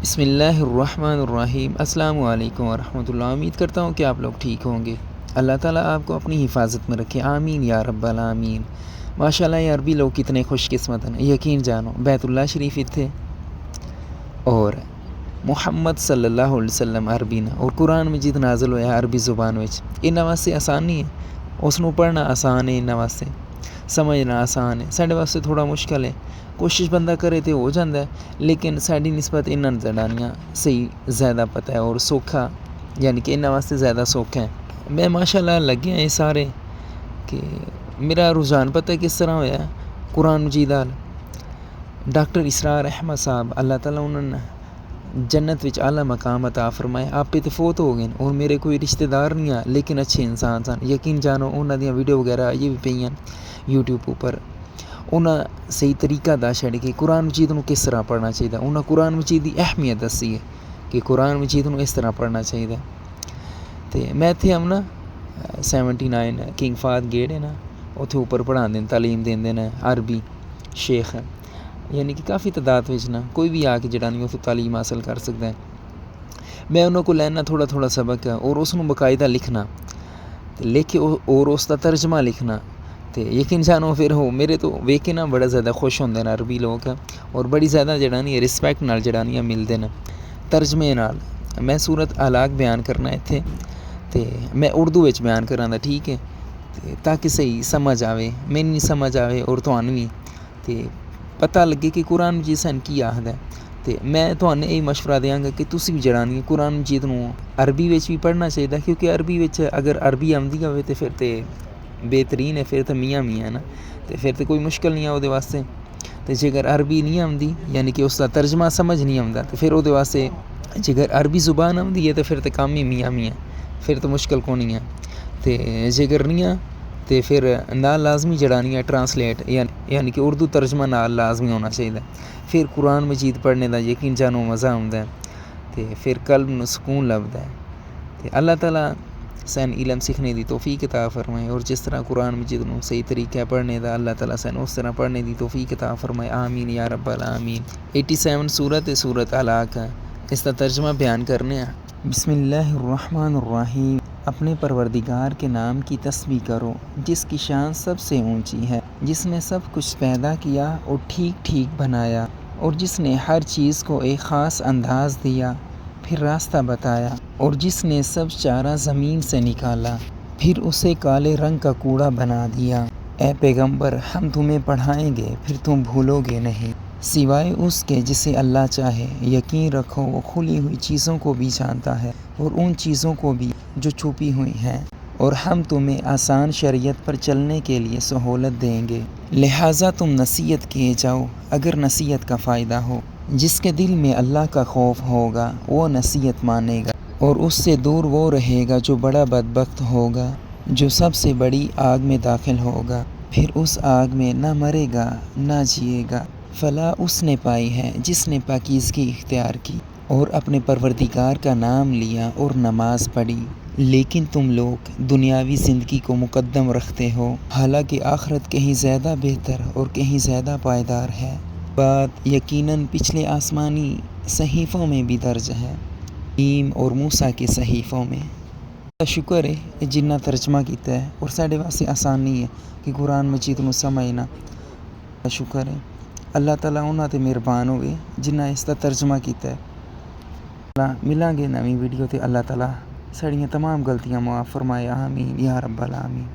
بسم اللہ الرحمن الرحیم۔ السلام علیکم ورحمۃ اللہ۔ امید کرتا ہوں کہ آپ لوگ ٹھیک ہوں گے۔ اللہ تعالیٰ آپ کو اپنی حفاظت میں رکھے، آمین یا رب العالمین۔ ماشاءاللہ یہ عربی لوگ کتنے خوش قسمت ہیں، یقین جانو بیت اللہ شریف تھے اور محمد صلی اللہ علیہ وسلم عربی نے، اور قرآن مجید نازل ہوا ہے عربی زبان وچ۔ انہاں واسطے آسان نہیں ہے، اس نو پڑھنا آسان ہے، انہاں واسطے سمجھنا آسان ہے، ساڈے واسطے تھوڑا مشکل ہے۔ کوشش بندہ کرے تو ہو جاتا ہے، لیکن ساری نسبت انہاں زبانیاں صحیح زیادہ پتہ ہے اور سوکھا، یعنی کہ انہاں واسطے زیادہ سوکھا ہے۔ میں ماشاءاللہ لگے ہیں سارے کہ میرا رجحان پتہ کس طرح ہویا ہے، قرآن مجید آل ڈاکٹر اسرار احمد صاحب اللہ تعالیٰ انہوں نے جنت وچ اعلیٰ مقام عطا فرمائے، آپ پہ تو فوت ہو گئے اور میرے کوئی رشتہ دار نہیں ہیں، لیکن اچھے انسان سن، یقین جانو انہاں دیاں ویڈیو وغیرہ یہ بھی پئی ہیں یوٹیوب اوپر۔ انہاں صحیح طریقہ دس چھڑ کہ قرآن مجید نو کس طرح پڑھنا چاہیے، انہاں قرآن مجید دی اہمیت دسی ہے کہ قرآن مجید نو اس طرح پڑھنا چاہیے۔ تو میں اتنے ہم نا 79 کنگ فہد گیٹ ہے نا، اتنے اوپر پڑھا دیں، تعلیم دیں عربی شیخ، یعنی کہ کافی تعداد نا کوئی بھی آ کے جڑا نہیں اتنے تعلیم حاصل کر سکتا ہے۔ میں انہوں کو لینا تھوڑا تھوڑا سبق ہے اور اس نو باقاعدہ لکھنا، لکھ اور اس کا ترجمہ لکھنا، تو یقین جانو پھر ہو میرے تو ویکھ کے نا بڑا زیادہ خوش ہوندے ہیں عربی لوگ، اور بڑی زیادہ جڑا نہیں رسپیکٹ نال جڑا نہیں ملتے ہیں ترجمے نال۔ میں سورت الاق بیان کرنا اتنے، تو میں اردو وچ بیان کراں دا، ٹھیک ہے، تاکہ صحیح سمجھ آوے، مینوں نہیں سمجھ آوے اور تھانوں بھی تے پتہ لگے کہ قرآن مجید سن کی آخدا ہے۔ تو میں تھانوں یہی مشورہ دیاں گا کہ تسی بھی جڑا نہیں قرآن مجید نو عربی وچ بھی پڑھنا چاہیے، کیونکہ عربی وچ اگر عربی آندی ہوئے تو پھر تو بہترین ہے، پھر تو میاں میاں ہے نا، تو پھر تو کوئی مشکل نہیں ہے وہ واسطے۔ تو جے اگر عربی نہیں آندی، یعنی کہ اس کا ترجمہ سمجھ نہیں آتا، تو پھر وہ واسطے جے اگر عربی زبان آندی ہے تو پھر تو کام ہی میاں میاں، پھر تو مشکل کو نہیں ہے۔ تو جے اگر نہیں ہے تو پھر نال لازمی جڑا نہیں ہے ٹرانسلیٹ، یعنی کہ اردو ترجمہ نال لازمی ہونا چاہیے، پھر قرآن مجید پڑھنے دا یقین جانو مزہ آتا ہے، تو پھر قلب نو سکون لبدا ہے۔ تو اللہ تعالیٰ سین علم سیکھنے دی توفیق عطا فرمائے، اور جس طرح قرآن مجید نو صحیح طریقہ پڑھنے دا اللہ تعالیٰ سین اس طرح پڑھنے دی توفیق عطا فرمائے، آمین یا رب العالمین۔ 87 سورت الاق ہے، اس کا ترجمہ بیان کرنے ہیں۔ بسم اللہ الرحمن الرحیم۔ اپنے پروردگار کے نام کی تسبیح کرو جس کی شان سب سے اونچی ہے، جس نے سب کچھ پیدا کیا اور ٹھیک ٹھیک بنایا، اور جس نے ہر چیز کو ایک خاص انداز دیا پھر راستہ بتایا، اور جس نے سب چارہ زمین سے نکالا پھر اسے کالے رنگ کا کوڑا بنا دیا۔ اے پیغمبر ہم تمہیں پڑھائیں گے پھر تم بھولو گے نہیں، سوائے اس کے جسے اللہ چاہے۔ یقین رکھو وہ کھلی ہوئی چیزوں کو بھی جانتا ہے اور ان چیزوں کو بھی جو چھپی ہوئی ہیں، اور ہم تمہیں آسان شریعت پر چلنے کے لیے سہولت دیں گے، لہٰذا تم نصیحت کیے جاؤ اگر نصیحت کا فائدہ ہو۔ جس کے دل میں اللہ کا خوف ہوگا وہ نصیحت مانے گا، اور اس سے دور وہ رہے گا جو بڑا بدبخت ہوگا، جو سب سے بڑی آگ میں داخل ہوگا، پھر اس آگ میں نہ مرے گا نہ جیے گا۔ فلاح اس نے پائی ہے جس نے پاکیزگی اختیار کی اور اپنے پروردگار کا نام لیا اور نماز پڑھی۔ لیکن تم لوگ دنیاوی زندگی کو مقدم رکھتے ہو، حالانکہ آخرت کہیں زیادہ بہتر اور کہیں زیادہ پائیدار ہے۔ بات یقیناً پچھلے آسمانی صحیفوں میں بھی درج ہے، ابراہیم اور موسیٰ کے صحیفوں میں۔ شکر ہے جنہ ترجمہ کیتا ہے، اور ساڈے واسطے آسان نہیں ہے کہ قرآن مجید نو سمجھنا۔ شکر ہے اللہ تعالیٰ انہاں تے مہربان ہوئے جنہ اس کا ترجمہ کیتا ہے۔ ملیں گے نویں ویڈیو تے، اللہ تعالیٰ ساڑیاں تمام غلطیاں معاف فرمائے، آمین یا رب العالمین۔